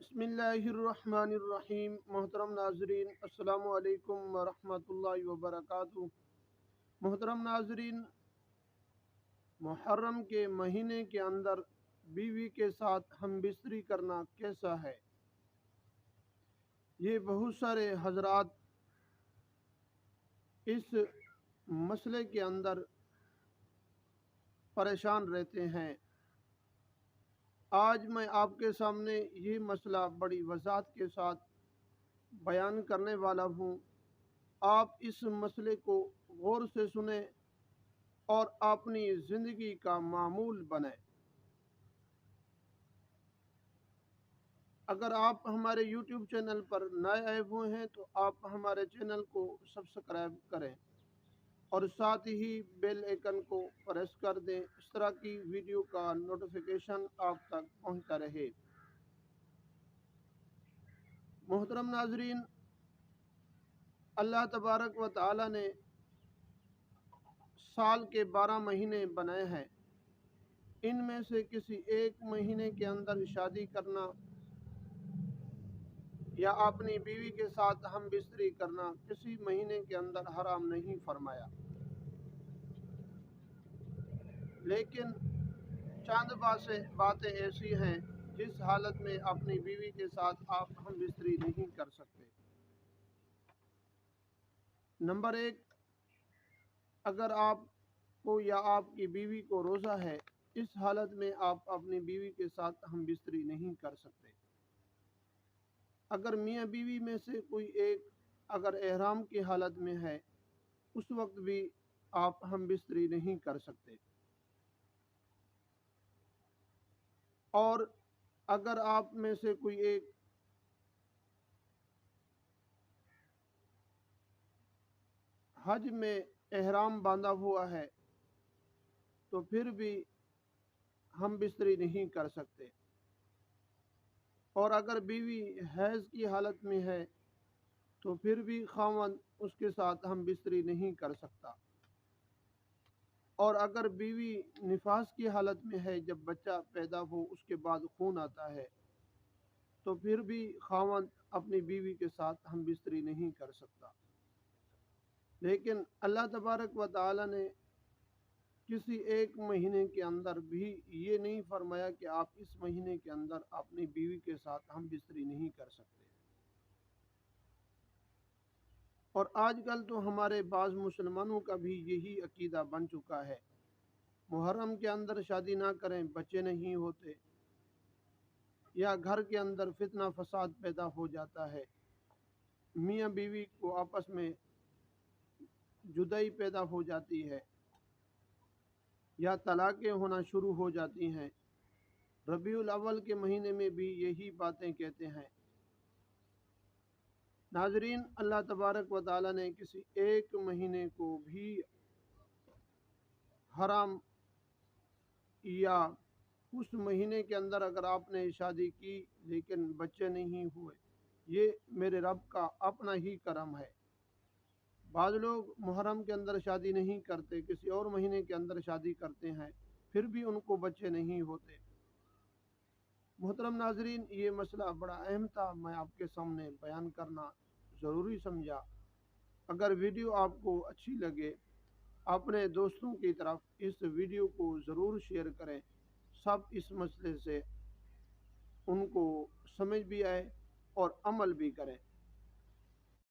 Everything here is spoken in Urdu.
بسم اللہ الرحمن الرحیم۔ محترم ناظرین، السلام علیکم ورحمۃ اللہ وبرکاتہ۔ محترم ناظرین، محرم کے مہینے کے اندر بیوی کے ساتھ ہم بستری کرنا کیسا ہے؟ یہ بہت سارے حضرات اس مسئلے کے اندر پریشان رہتے ہیں۔ آج میں آپ کے سامنے یہ مسئلہ بڑی وضاحت کے ساتھ بیان کرنے والا ہوں۔ آپ اس مسئلے کو غور سے سنیں اور اپنی زندگی کا معمول بنیں۔ اگر آپ ہمارے یوٹیوب چینل پر نئے آئے ہوئے ہیں تو آپ ہمارے چینل کو سبسکرائب کریں اور ساتھ ہی بیل آئیکن کو پریس کر دیں، اس طرح کی ویڈیو کا نوٹیفیکیشن آپ تک پہنچتا رہے۔ محترم ناظرین، اللہ تبارک و تعالی نے سال کے 12 مہینے بنائے ہیں۔ ان میں سے کسی ایک مہینے کے اندر شادی کرنا یا اپنی بیوی کے ساتھ ہم بستری کرنا کسی مہینے کے اندر حرام نہیں فرمایا، لیکن چند باتیں ایسی ہیں جس حالت میں اپنی بیوی کے ساتھ آپ ہم بستری نہیں کر سکتے۔ نمبر 1، اگر آپ کو یا آپ کی بیوی کو روزہ ہے، اس حالت میں آپ اپنی بیوی کے ساتھ ہم بستری نہیں کر سکتے۔ اگر میاں بیوی میں سے کوئی ایک اگر احرام کی حالت میں ہے، اس وقت بھی آپ ہم بستری نہیں کر سکتے۔ اور اگر آپ میں سے کوئی ایک حج میں احرام باندھا ہوا ہے تو پھر بھی ہم بستری نہیں کر سکتے۔ اور اگر بیوی حیض کی حالت میں ہے تو پھر بھی خاوند اس کے ساتھ ہم بستری نہیں کر سکتا۔ اور اگر بیوی نفاس کی حالت میں ہے، جب بچہ پیدا ہو اس کے بعد خون آتا ہے، تو پھر بھی خاوند اپنی بیوی کے ساتھ ہم بستری نہیں کر سکتا۔ لیکن اللہ تبارک و تعالی نے کسی ایک مہینے کے اندر بھی یہ نہیں فرمایا کہ آپ اس مہینے کے اندر اپنی بیوی کے ساتھ ہم بستری نہیں کر سکتے۔ اور آج کل تو ہمارے بعض مسلمانوں کا بھی یہی عقیدہ بن چکا ہے، محرم کے اندر شادی نہ کریں، بچے نہیں ہوتے، یا گھر کے اندر فتنہ فساد پیدا ہو جاتا ہے، میاں بیوی کو آپس میں جدائی پیدا ہو جاتی ہے، یا طلاقیں ہونا شروع ہو جاتی ہیں۔ ربیع الاول کے مہینے میں بھی یہی باتیں کہتے ہیں۔ ناظرین، اللہ تبارک و تعالی نے کسی ایک مہینے کو بھی حرام یا اس مہینے کے اندر اگر آپ نے شادی کی لیکن بچے نہیں ہوئے، یہ میرے رب کا اپنا ہی کرم ہے۔ بعض لوگ محرم کے اندر شادی نہیں کرتے، کسی اور مہینے کے اندر شادی کرتے ہیں، پھر بھی ان کو بچے نہیں ہوتے۔ محترم ناظرین، یہ مسئلہ بڑا اہم تھا، میں آپ کے سامنے بیان کرنا ضروری سمجھا۔ اگر ویڈیو آپ کو اچھی لگے، اپنے دوستوں کی طرف اس ویڈیو کو ضرور شیئر کریں، سب اس مسئلے سے ان کو سمجھ بھی آئے اور عمل بھی کریں۔